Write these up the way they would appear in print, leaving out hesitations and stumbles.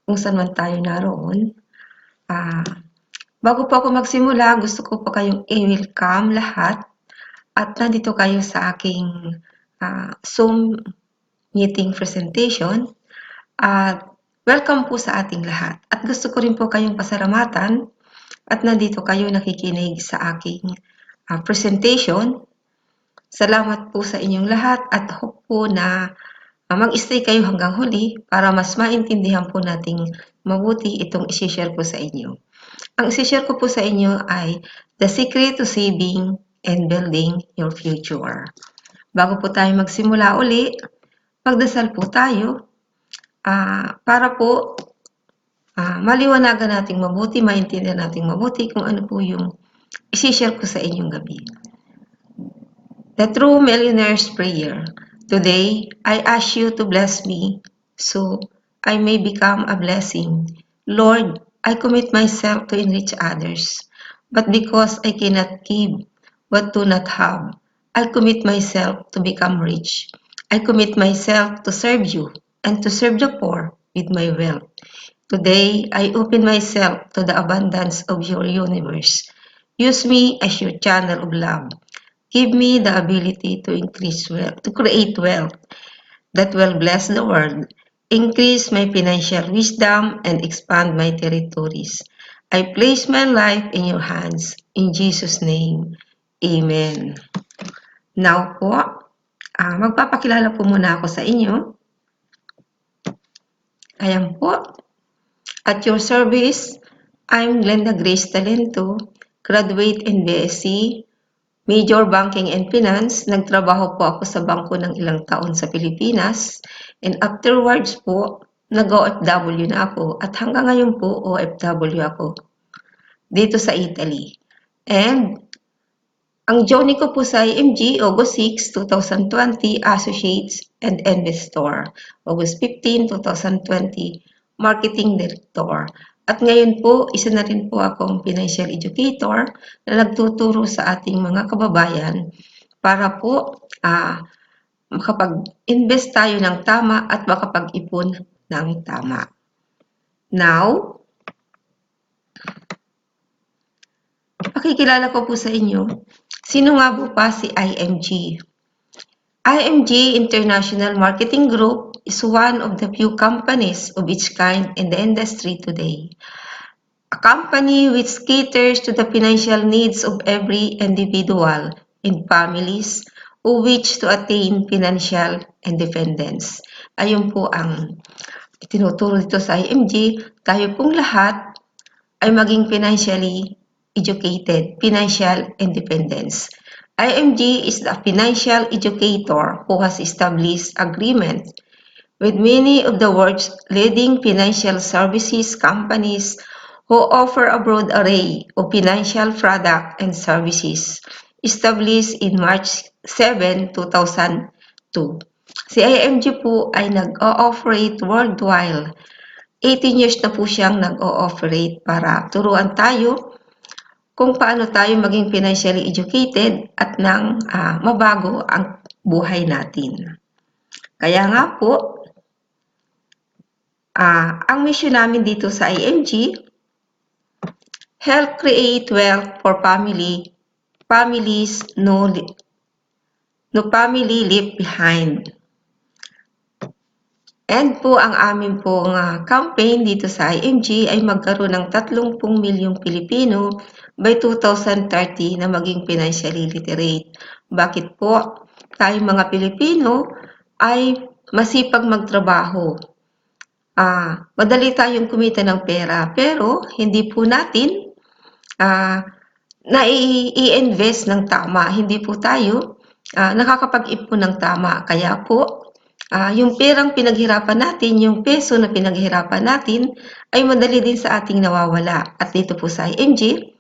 kung saan man tayo naroon. Bago po ako magsimula, gusto ko po kayong i-welcome lahat at nandito kayo sa aking Zoom meeting presentation. At welcome po sa ating lahat. At gusto ko rin po kayong pasalamatan at nandito kayo nakikinig sa aking presentation. Salamat po sa inyong lahat at hope po na mag-stay kayo hanggang huli para mas maintindihan po nating mabuti itong isi-share ko sa inyo. Ang isi-share ko po sa inyo ay The Secret to Saving and Building Your Future. Bago po tayo magsimula uli, magdasal po tayo para po maliwanagan nating mabuti, maintindihan nating mabuti kung ano po yung isi-share ko sa inyong gabi. The True Millionaire's Prayer. Today, I ask you to bless me so I may become a blessing. Lord, I commit myself to enrich others, but because I cannot give what do not have, I commit myself to become rich. I commit myself to serve you and to serve the poor with my wealth. Today, I open myself to the abundance of your universe. Use me as your channel of love. Give me the ability to create wealth that will bless the world, increase my financial wisdom, and expand my territories. I place my life in your hands. In Jesus' name, Amen. Now po, magpapakilala po muna ako sa inyo. Ayan po. At your service, I'm Glenda Grace Talento, graduate in BSc, Major Banking and Finance. Nagtrabaho po ako sa bangko ng ilang taon sa Pilipinas. And afterwards po, nag-OFW na ako. At hanggang ngayon po, OFW ako dito sa Italy. And ang journey ko po sa IMG, August 6, 2020, Associates and Investor. August 15, 2020, Marketing Director. At ngayon po, isa na rin po akong financial educator na nagtuturo sa ating mga kababayan para po makapag-invest tayo ng tama at makapag-ipon ng tama. Now, pakikilala ko po sa inyo, sino nga po pa si IMG? IMG International Marketing Group is one of the few companies of its kind in the industry today. A company which caters to the financial needs of every individual and families who wish to attain financial independence. Ayun po ang itinuturo dito sa IMG. Tayo pong lahat ay maging financially educated, financial independence. IMG is the financial educator who has established agreements with many of the world's leading financial services companies who offer a broad array of financial products and services. Established in March 7, 2002. Si IMG po ay nag-ooperate worldwide. 18 years na po siyang nag-ooperate para turuan tayo kung paano tayo maging financially educated at nang mabago ang buhay natin. Kaya nga po, ang mission namin dito sa IMG, help create wealth for families no family leave behind. And po ang amin pong campaign dito sa IMG ay magkaroon ng 30 milyong Pilipino by 2030 na maging financially literate. Bakit po? Tayong mga Pilipino ay masipag magtrabaho. Madali tayong kumita ng pera pero hindi po natin i-invest ng tama. Hindi po tayo nakakapag-ipon ng tama. Kaya po, yung perang pinaghirapan natin, yung peso na pinaghirapan natin, ay madali din sa ating nawawala. At dito po sa IMG,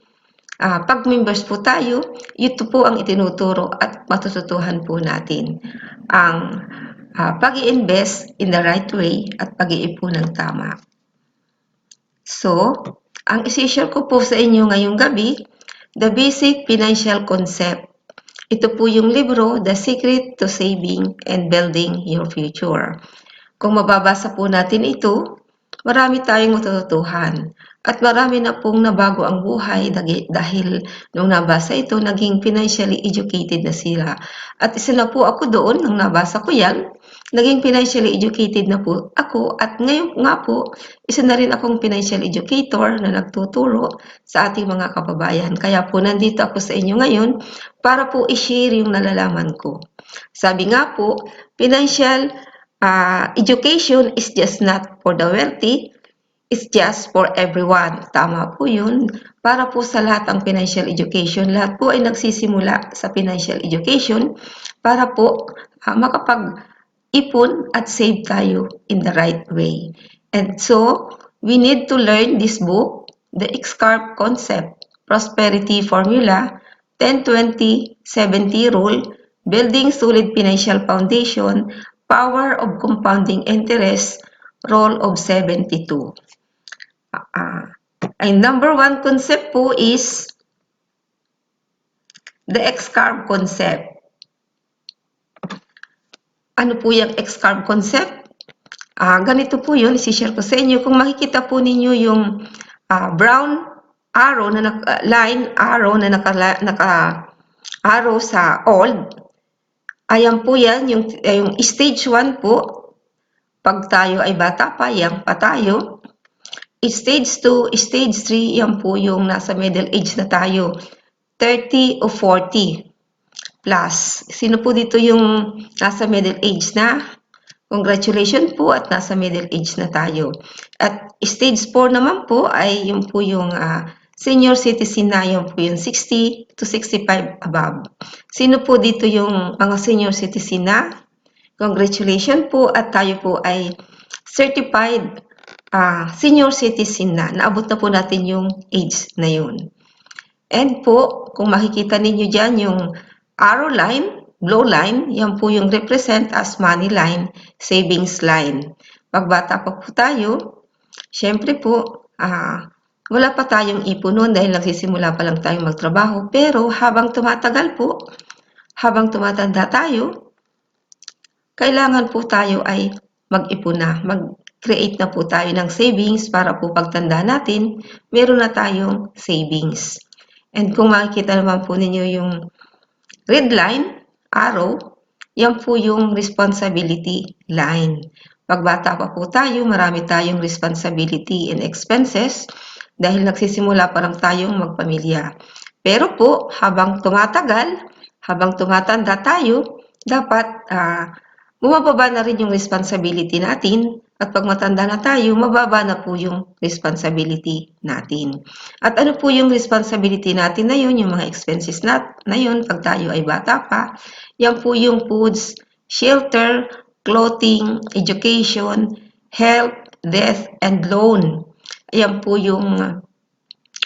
pag members po tayo, ito po ang itinuturo at matututuhan po natin ang pag-i-invest in the right way at pag-iipon ng tama. So, ang isi-share ko po sa inyo ngayong gabi, The Basic Financial Concept. Ito po yung libro, The Secret to Saving and Building Your Future. Kung mababasa po natin ito, marami tayong matututuhan at marami na pong nabago ang buhay dahil nung nabasa ito, naging financially educated na sila. At isa na po ako doon, nung nabasa ko yan, naging financially educated na po ako at ngayon nga po, isa na rin akong financial educator na nagtuturo sa ating mga kababayan. Kaya po nandito ako sa inyo ngayon para po i-share yung nalalaman ko. Sabi nga po, financial education is just not for the wealthy, it's just for everyone. Tama po yun. Para po sa lahat ang financial education, lahat po ay nagsisimula sa financial education para po makapag-ipon at save tayo in the right way. And so, we need to learn this book, The X-Carb Concept, Prosperity Formula, 10-20-70 Rule, Building Solid Financial Foundation, Power of Compounding Interest, Role of 72. Ang number one concept po is the X-Carb concept. Ano po yung X-Carb concept? Ganito po yun, isi-share ko sa inyo. Kung makikita po ninyo yung brown arrow na arrow na naka-arrow sa old, ayan po yan, yung stage 1 po, pag tayo ay bata pa, young pa tayo. Stage 2, stage 3, yan po yung nasa middle age na tayo. 30 o 40 plus. Sino po dito yung nasa middle age na? Congratulations po at nasa middle age na tayo. At stage 4 naman po ay yung po yung senior citizen na, yung po yung 60 to 65 above. Sino po dito yung mga senior citizen na? Congratulations po at tayo po ay certified senior citizen na. Naabot na po natin yung age na yun. And po, kung makikita ninyo dyan yung arrow line, blue line, yan po yung represent as money line, savings line. Pag bata pa po tayo, syempre po, wala pa tayong ipon noon dahil nagsisimula pa lang tayong magtrabaho. Pero habang tumatagal po, habang tumatanda tayo, kailangan po tayo ay mag-ipon na, mag-create na po tayo ng savings para po pagtanda natin, meron na tayong savings. And kung makikita naman po ninyo yung red line, arrow, yan po yung responsibility line. Pag bata pa po tayo, marami tayong responsibility and expenses dahil nagsisimula pa lang tayong magpamilya. Pero po, habang tumatagal, habang tumatanda tayo, dapat bumababa na rin yung responsibility natin at pag matanda na tayo, mababa na po yung responsibility natin. At ano po yung responsibility natin na yun, yung mga expenses na yun pag tayo ay bata pa, yan po yung foods, shelter, clothing, education, health, death, and loan. Yan po yung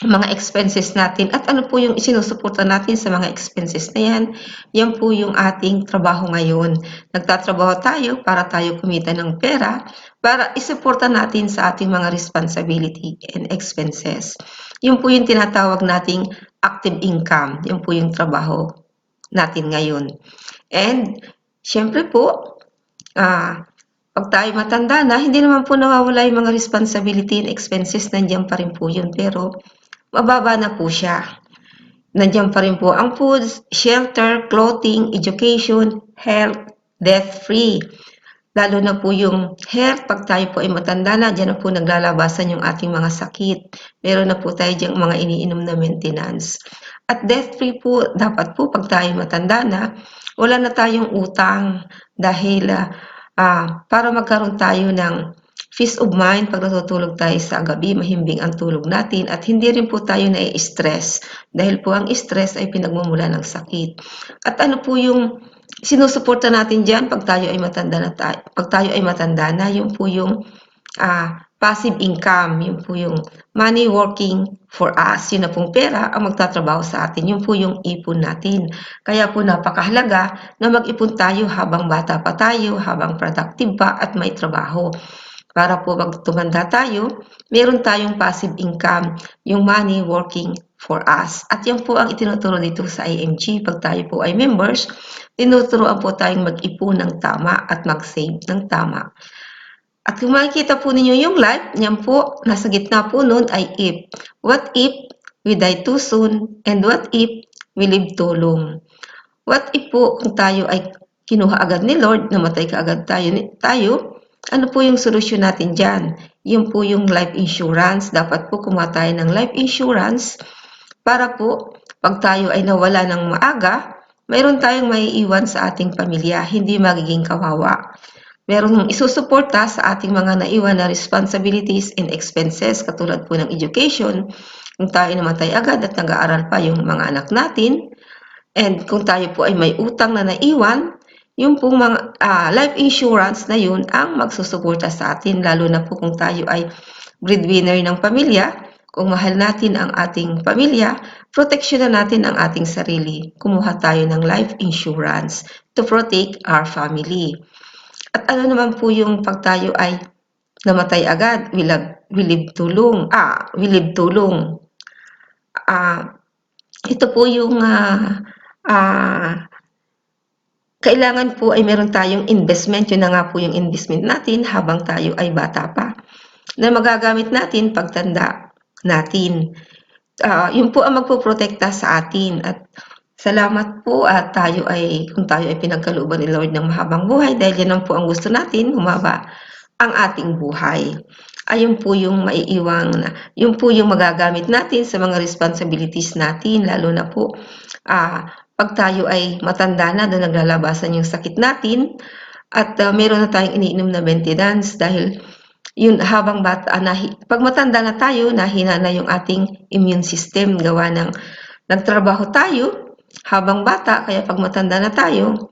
mga expenses natin at ano po yung isinusuporta natin sa mga expenses na yan, yan po yung ating trabaho ngayon. Nagtatrabaho tayo para tayo kumita ng pera para isuporta natin sa ating mga responsibility and expenses. Yun po yung tinatawag nating active income, yun po yung trabaho natin ngayon. And syempre po, pag tayo matanda na, hindi naman po nawawala yung mga responsibility and expenses, nandiyan pa rin po yun, pero mababa na po siya. Nandiyan pa rin po ang foods, shelter, clothing, education, health, death-free. Lalo na po yung health, pag tayo po ay matanda na, dyan na po naglalabasan yung ating mga sakit. Meron na po tayo dyan mga iniinom na maintenance. At death-free po, dapat po pag tayo matanda na, wala na tayong utang dahil para magkaroon tayo ng peace of mind pag natutulog tayo sa gabi, mahimbing ang tulog natin at hindi rin po tayo nai-stress dahil po ang stress ay pinagmumula ng sakit. At ano po yung sinusuporta natin dyan pag tayo ay matanda na, yung po yung passive income, yung po yung money working for us, yun na pong pera ang magtatrabaho sa atin, yun po yung ipon natin. Kaya po napakahalaga na mag-ipon tayo habang bata pa tayo, habang productive pa at may trabaho. Para po pag tumanda tayo, meron tayong passive income, yung money working for us. At yan po ang itinuturo dito sa IMG. Pag tayo po ay members, tinuturoan po tayong mag-ipon ng tama at mag-save ng tama. At kung makikita po ninyo yung life, yan po, nasa gitna po nun ay if. What if we die too soon? And what if we live too long? What if po kung tayo ay kinuha agad ni Lord, namatay ka agad tayo, ano po yung solusyon natin dyan? Yun po yung life insurance. Dapat po kumuha tayo ng life insurance para po pag tayo ay nawala ng maaga, mayroon tayong maiiwan sa ating pamilya, hindi magiging kawawa. Meron isusuporta sa ating mga naiwan na responsibilities and expenses katulad po ng education, kung tayo namatay agad at nag-aaral pa yung mga anak natin. And kung tayo po ay may utang na naiwan, yung pong mga life insurance na yun ang magsusuporta sa atin, lalo na po kung tayo ay breadwinner ng pamilya. Kung mahal natin ang ating pamilya, proteksyonan natin ang ating sarili. Kumuha tayo ng life insurance to protect our family. At ano naman po yung pag tayo ay namatay agad, we live too long. Ito po yung kailangan po ay meron tayong investment. Yun na nga po yung investment natin habang tayo ay bata pa, na magagamit natin pagtanda natin. Yun po ang magpoprotekta sa atin. At salamat po at kung tayo ay pinagkalooban ni Lord ng mahabang buhay, dahil yan lang po ang gusto natin, humaba ang ating buhay. Ayun po yung yun po yung magagamit natin sa mga responsibilities natin, lalo na po pag tayo ay matanda na, doon naglalabasan yung sakit natin at meron na tayong iniinom na maintenance dahil yun habang bata, pag matanda na tayo, nahina na yung ating immune system gawa ng nagtrabaho tayo habang bata, kaya pag matanda na tayo,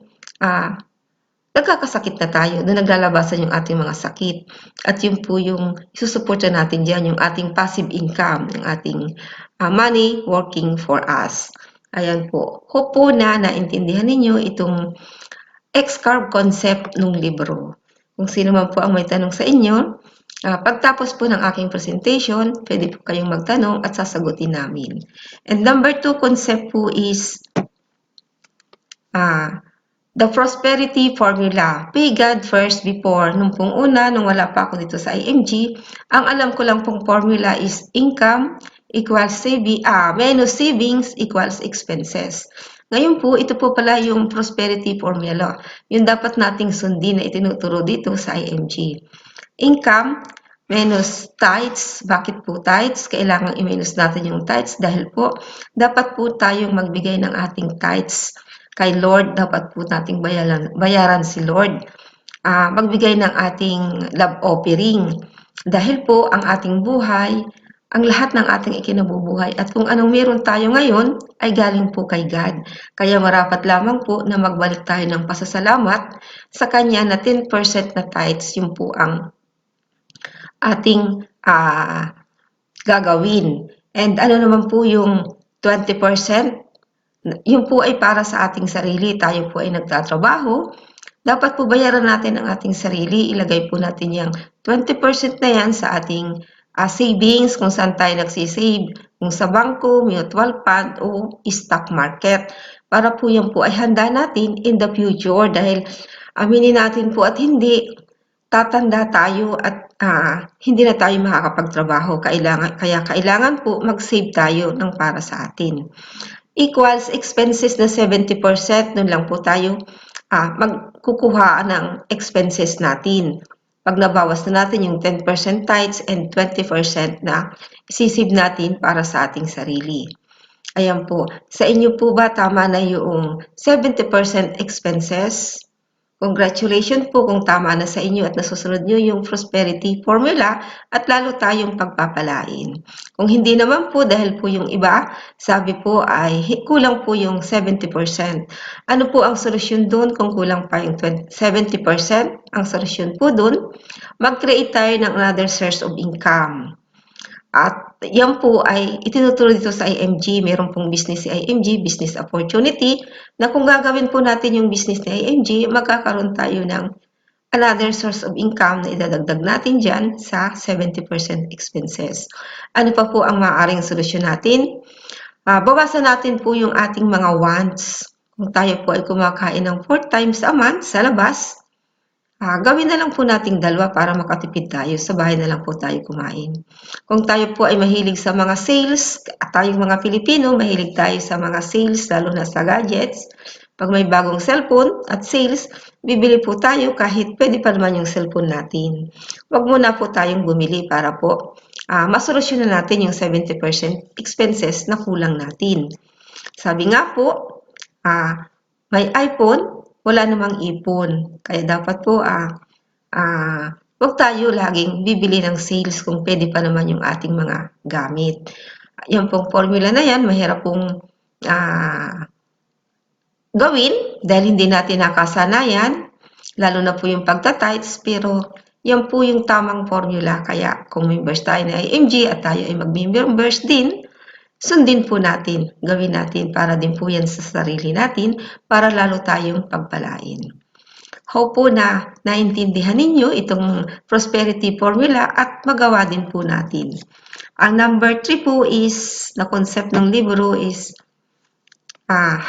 nagkakasakit na tayo, doon naglalabasan yung ating mga sakit. At yun po yung isusuporta natin dyan, yung ating passive income, yung ating money working for us. Ayan po. Hope po na naintindihan ninyo itong X-carb concept ng libro. Kung sino man po ang may tanong sa inyo, pagtapos po ng aking presentation, pwede po kayong magtanong at sasagutin namin. And number 2 concept po is the prosperity formula. Pay God first before. Nung wala pa ako dito sa IMG, ang alam ko lang pong formula is income equals minus savings equals expenses. Ngayon po, ito po pala yung prosperity formula. Yung dapat nating sundin na itinuturo dito sa IMG. Income minus tithes. Bakit po tithes? Kailangan i-minus natin yung tithes dahil po dapat po tayong magbigay ng ating tithes kay Lord. Dapat po nating bayaran si Lord. Magbigay ng ating love offering. Dahil po ang ating buhay, ang lahat ng ating ikinabubuhay at kung anong meron tayo ngayon ay galing po kay God. Kaya marapat lamang po na magbalik tayo ng pasasalamat sa Kanya na 10% na tithes, yun po ang ating gagawin. And ano naman po yung 20%? Yun po ay para sa ating sarili. Tayo po ay nagtatrabaho. Dapat po bayaran natin ang ating sarili. Ilagay po natin yung 20% na yan sa ating savings, kung saan tayo nagsisave, kung sa bangko, mutual fund, o stock market. Para po yan po ay handa natin in the future dahil aminin natin po at hindi, tatanda tayo at hindi na tayo makakapagtrabaho. Kaya kailangan po mag-save tayo ng para sa atin. Equals expenses na 70%, doon lang po tayo magkukuha ng expenses natin. Pag nabawas na natin yung 10% tithes and 20% na isisave natin para sa ating sarili. Ayan po. Sa inyo po ba tama na yung 70% expenses? Congratulations po kung tama na sa inyo at nasusunod nyo yung prosperity formula at lalo tayong pagpapalain. Kung hindi naman po, dahil po yung iba, sabi po ay kulang po yung 70%. Ano po ang solusyon doon kung kulang pa yung 70%? Ang solusyon po doon, mag-create tayo ng another source of income. At yan po ay itinuturo dito sa IMG. Meron pong business si IMG, business opportunity, na kung gagawin po natin yung business ni IMG, magkakaroon tayo ng another source of income na idadagdag natin dyan sa 70% expenses. Ano pa po ang maaaring solusyon natin? Bawasan natin po yung ating mga wants. Kung tayo po ay kumakain ng 4 times a month sa labas, Gawin na lang po nating 2 para makatipid tayo, sa bahay na lang po tayo kumain. Kung tayo po ay mahilig sa mga sales, tayong mga Pilipino, mahilig tayo sa mga sales, lalo na sa gadgets. Pag may bagong cellphone at sales, bibili po tayo kahit pwede pa naman yung cellphone natin. Huwag muna po tayong bumili para po masolusyonan natin yung 70% expenses na kulang natin. Sabi nga po, may iPhone, wala namang ipon. Kaya dapat po huwag tayo laging bibili ng sales kung pwede pa naman yung ating mga gamit. Yan pong formula na yan, mahirap pong gawin dahil hindi natin nakasanayan, lalo na po yung pagta-tights, pero yan po yung tamang formula. Kaya kung members tayo na IMG at tayo ay mag-members din, sundin po natin, gawin natin para din po yan sa sarili natin para lalo tayong pagpalain. Hope po na naintindihan ninyo itong prosperity formula at magawa din po natin. Ang number 3 po is, na concept ng libro is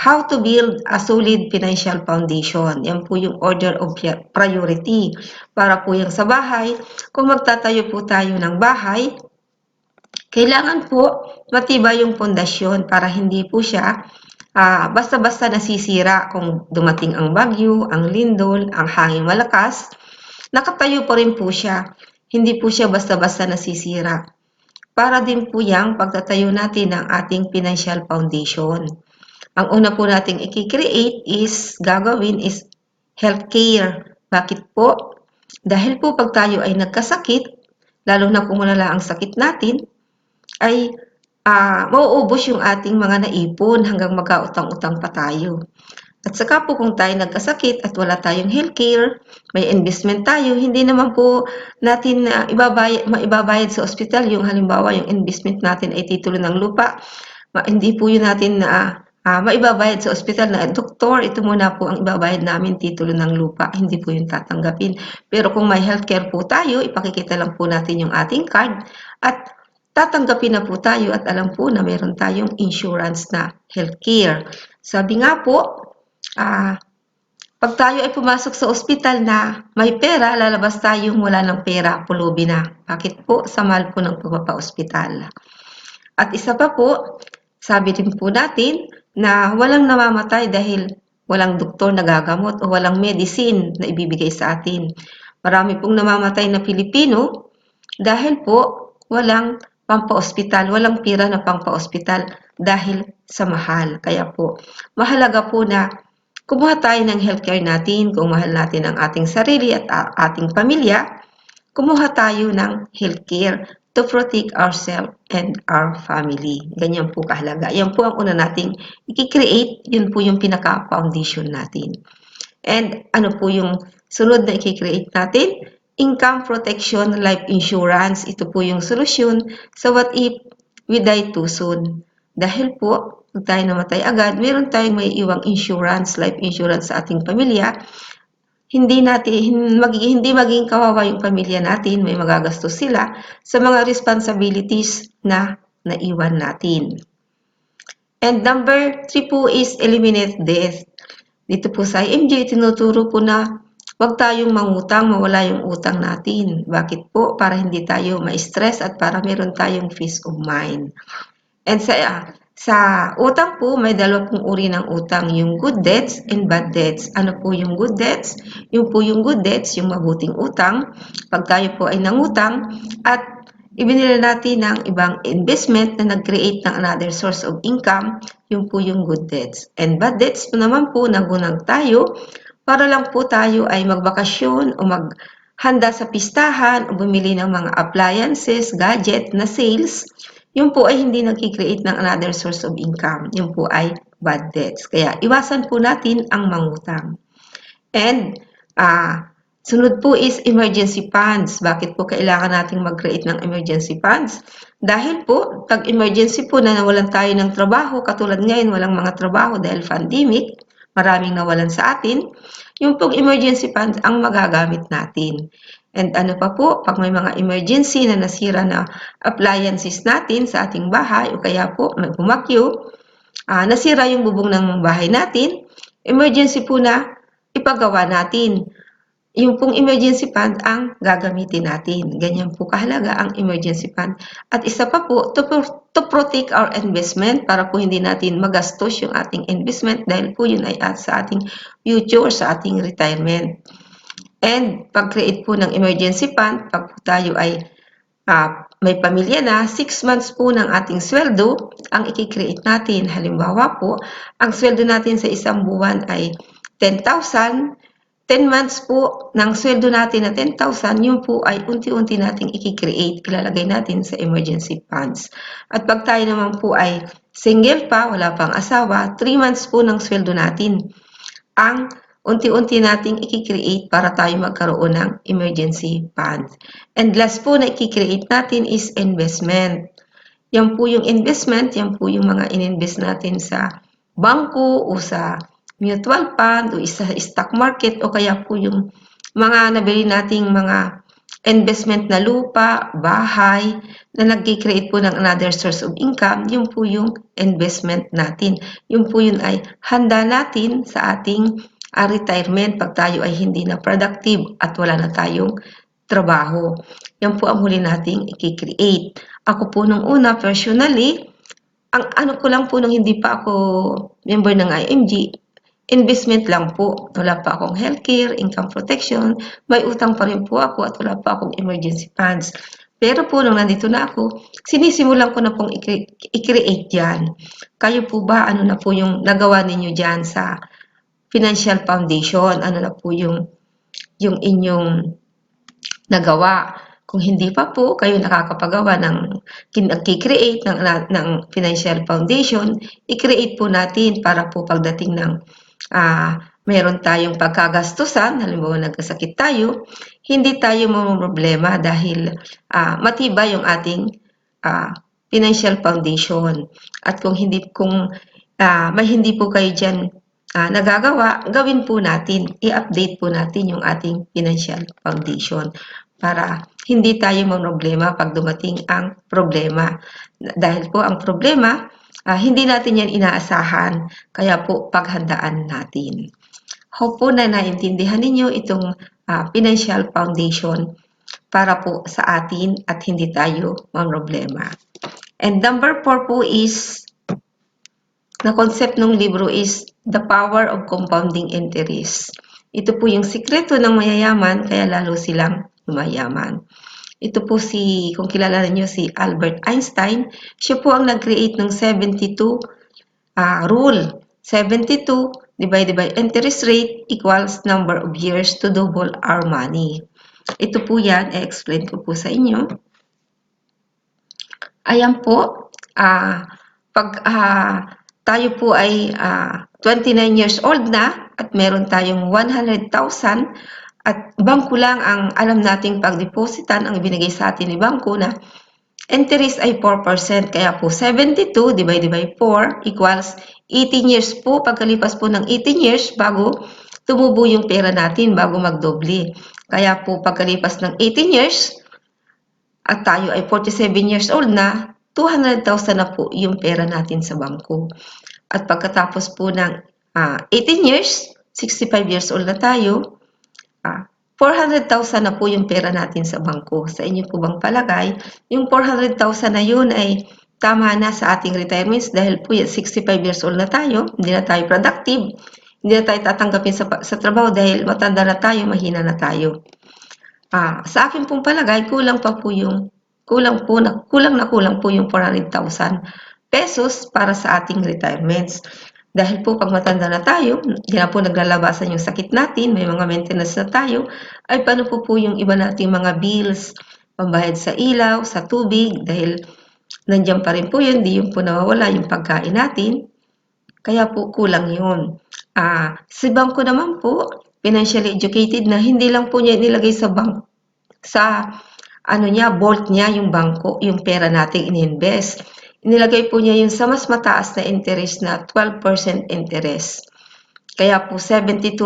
how to build a solid financial foundation. Yan po yung order of priority. Para po yung sa bahay, kung magtatayo po tayo ng bahay, kailangan po matibay yung pundasyon para hindi po siya basta-basta nasisira kung dumating ang bagyo, ang lindol, ang hangin malakas. Nakatayo pa rin po siya. Hindi po siya basta-basta nasisira. Para din po yung pagtatayo natin ng ating financial foundation. Ang una po nating i-create is, gagawin is healthcare. Bakit po? Dahil po pag tayo ay nagkasakit, lalo na kung malala ang sakit natin, ay mauubos yung ating mga naipon hanggang magkautang-utang pa tayo. At saka po kung tayo nagkasakit at wala tayong healthcare, may investment tayo, hindi naman po natin maibabayad sa ospital yung halimbawa yung investment natin ay titulo ng lupa. Hindi po yun natin maibabayad sa ospital na, doktor, ito muna po ang ibabayad namin, titulo ng lupa. Hindi po yun tatanggapin. Pero kung may healthcare po tayo, ipakikita lang po natin yung ating card at tatanggapin na po tayo at alam po na meron tayong insurance na healthcare. Sabi nga po, pag tayo ay pumasok sa ospital na may pera, lalabas tayong wala ng pera, pulubi na. Bakit po? Sa mahal po ng pagpapa-ospital. At isa pa po, sabi din po natin na walang namamatay dahil walang doktor na gagamot o walang medicine na ibibigay sa atin. Marami pong namamatay na Pilipino dahil po walang pampa-ospital, walang pira na pampa-ospital dahil sa mahal. Kaya po, mahalaga po na kumuha tayo ng healthcare natin, kung mahal natin ang ating sarili at ating pamilya, kumuha tayo ng healthcare to protect ourselves and our family. Ganyan po kahalaga. Yan po ang una nating i-create, yun po yung pinaka-foundation natin. And ano po yung sunod na i-create natin? Income protection, life insurance. Ito po yung solusyon sa what if we die too soon. Dahil po, pag tayo namatay agad, meron tayong may iwang insurance, life insurance sa ating pamilya. Hindi maging kawawa yung pamilya natin, may magagastos sila sa mga responsibilities na naiwan natin. And number 3 po is eliminate death. Dito po sa IMG, tinuturo po na huwag tayong mangutang, mawala yung utang natin. Bakit po? Para hindi tayo ma-stress at para meron tayong peace of mind. And sa utang po, may 2 pong uri ng utang, yung good debts and bad debts. Ano po yung good debts? Yung po yung good debts, yung mabuting utang. Pag tayo po ay nangutang at ibinili natin ng ibang investment na nag-create ng another source of income, yung po yung good debts. And bad debts po naman po, nagunang tayo para lang po tayo ay magbakasyon o maghanda sa pistahan o bumili ng mga appliances, gadget na sales. Yung po ay hindi nag-create ng another source of income. Yung po ay bad debts. Kaya iwasan po natin ang mangutang. And sunod po is emergency funds. Bakit po kailangan nating mag-create ng emergency funds? Dahil po, pag emergency po na nawalan tayo ng trabaho, katulad ngayon walang mga trabaho dahil pandemic, maraming nawalan sa atin, yung pong emergency funds ang magagamit natin. And ano pa po, pag may mga emergency na nasira na appliances natin sa ating bahay o kaya po may bumagyo, nasira yung bubong ng bahay natin, emergency po na ipagawa natin. yung pong emergency fund ang gagamitin natin. Ganyan po kahalaga ang emergency fund. At isa pa po, to protect our investment para po hindi natin magastos yung ating investment dahil po yun ay sa ating future, sa ating retirement. And pag-create po ng emergency fund, pag po tayo ay may pamilya na, 6 months po ng ating sweldo ang i-create natin. Halimbawa po, ang sweldo natin sa isang buwan ay 10,000. 10 months po ng sweldo natin na 10,000, yun po ay unti-unti nating i-create, ilalagay natin sa emergency funds. At pag tayo naman po ay single pa, wala pang asawa, 3 months po ng sweldo natin ang unti-unti nating i-create para tayo magkaroon ng emergency fund. And last po na i-create natin is investment. Yan po yung investment, yan po yung mga in-invest natin sa bangko o sa mutual fund o sa stock market o kaya po yung mga nabili nating mga investment na lupa, bahay, na nag-create po ng another source of income, yun po yung investment natin. Yun po yun ay handa natin sa ating retirement pag tayo ay hindi na productive at wala na tayong trabaho. Yan po ang huli nating i-create. Ako po nung una, personally, ang ano ko lang po nung hindi pa ako member ng IMG, investment lang po. Wala pa akong healthcare, income protection, may utang pa rin po ako at wala pa akong emergency funds. Pero po nung nandito na ako, sinisimulan ko na pong i-create yan. Kayo po ba, ano na po yung nagawa ninyo dyan sa financial foundation? Ano na po yung inyong nagawa? Kung hindi pa po kayo nakakapagawa ng nag-create ng financial foundation, i-create po natin para po pagdating ng meron tayong pagkagastusan, halimbawa nagkasakit tayo, hindi tayo mamroblema dahil matibay yung ating financial foundation. At kung may hindi po kayo dyan nagagawa, gawin po natin, i-update po natin yung ating financial foundation para hindi tayo mamroblema pag dumating ang problema. Dahil po ang problema, hindi natin yan inaasahan, kaya po paghandaan natin. Hope po na naintindihan ninyo itong financial foundation para po sa atin at hindi tayo mamroblema. And number 4 po is, na concept ng libro is the power of compounding interest. Ito po yung sikreto ng mayayaman, kaya lalo silang mayaman. Ito po kung kilala niyo si Albert Einstein, siya po ang nag-create ng 72 rule. 72 divided by interest rate equals number of years to double our money. Ito po yan, i-explain ko po sa inyo. Ayan po, pag tayo po ay 29 years old na at meron tayong 100,000 at bangko lang ang alam nating pagdepositan ang ibinigay sa atin ni bangko na interest ay 4%. Kaya po 72 divided by 4 equals 18 years po. Pagkalipas po ng 18 years bago tumubo yung pera natin, bago magdoble. Kaya po pagkalipas ng 18 years at tayo ay 47 years old na, 200,000 na po yung pera natin sa bangko. At pagkatapos po ng 18 years, 65 years old na tayo, 400,000 na po yung pera natin sa bangko. Sa inyo po bang palagay, yung 400,000 na yun ay tama na sa ating retirements dahil po 65 years old na tayo, hindi na tayo productive, hindi na tayo tatanggapin sa trabaho dahil matanda na tayo, mahina na tayo. Sa akin pong palagay, kulang po yung 400,000 pesos para sa ating retirements. Dahil po pag matanda na tayo, hindi na po naglalabasan yung sakit natin, may mga maintenance na tayo, ay paano po yung iba nating mga bills, pambayad sa ilaw, sa tubig, dahil nandiyan pa rin po yun, di yun po nawawala yung pagkain natin, kaya po kulang yun. Si bangko naman po, financially educated na, hindi lang po niya inilagay sa vault niya yung bangko, yung pera nating ininvest. Inilagay po niya yung sa mas mataas na interest na 12% interest. Kaya po 72%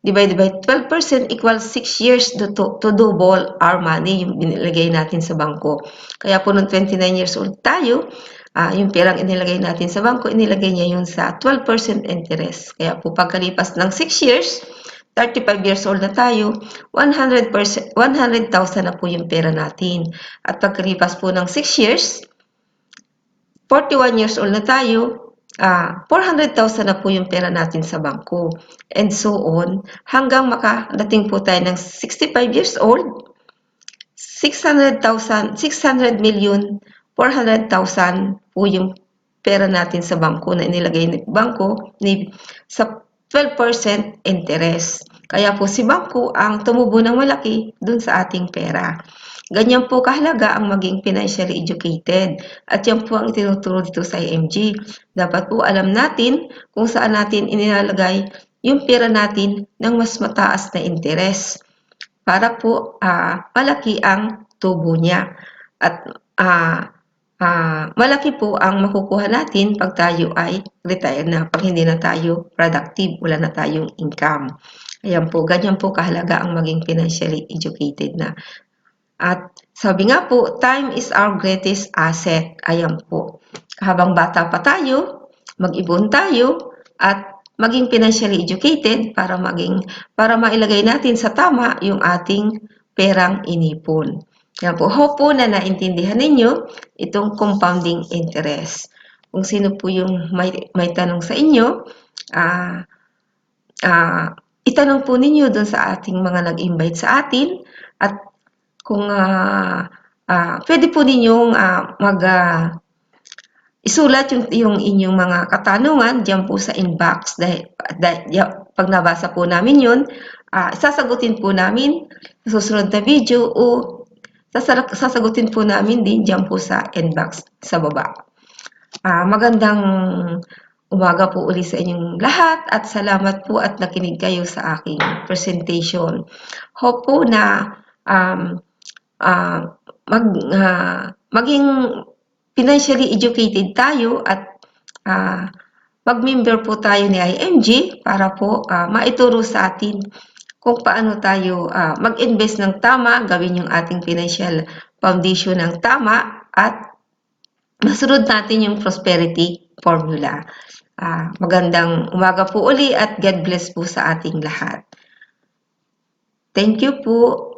divided by 12% equals 6 years to double our money, yung binilagay natin sa bangko. Kaya po nung 29 years old tayo, yung perang inilagay natin sa bangko, inilagay niya yun sa 12% interest. Kaya po pagkalipas ng 6 years, 35 years old na tayo, 100,000 na po yung pera natin. At pagkalipas po ng 6 years, 41 years old na tayo, 400,000 na po yung pera natin sa bangko. And so on, hanggang makadating po tayo ng 65 years old, 600 million, 400,000 po yung pera natin sa bangko na inilagay ng bangko sa 12% interest. Kaya po si bangko ang tumubo ng malaki dun sa ating pera. Ganyan po kahalaga ang maging financially educated. At yan po ang itinuturo dito sa IMG. Dapat po alam natin kung saan natin inilalagay yung pera natin ng mas mataas na interest para po malaki ang tubo niya. At malaki po ang makukuha natin pag tayo ay retire na, pag hindi na tayo productive, wala na tayong income. Ayan po, ganyan po kahalaga ang maging financially educated na. At sabi nga po, time is our greatest asset. Ayan po. Habang bata pa tayo, mag-ipon tayo at maging financially educated para mailagay natin sa tama yung ating perang inipon. Yan po, hope po na naintindihan ninyo itong compounding interest. Kung sino po yung may tanong sa inyo, itanong po ninyo doon sa ating mga nag-invite sa atin at kung pwede po ninyong isulat yung inyong mga katanungan diyan po sa inbox dahil pag nabasa po namin yun, sasagutin po namin sa susunod na video o sasagutin po namin din diyan po sa inbox sa baba. Magandang umaga po uli sa inyong lahat at salamat po at nakinig kayo sa aking presentation. Hope po na maging financially educated tayo at mag-member po tayo ni IMG para po maituro sa atin kung paano tayo mag-invest ng tama, gawin yung ating financial foundation ng tama at masunod natin yung prosperity formula. Magandang umaga po uli at God bless po sa ating lahat. Thank you po.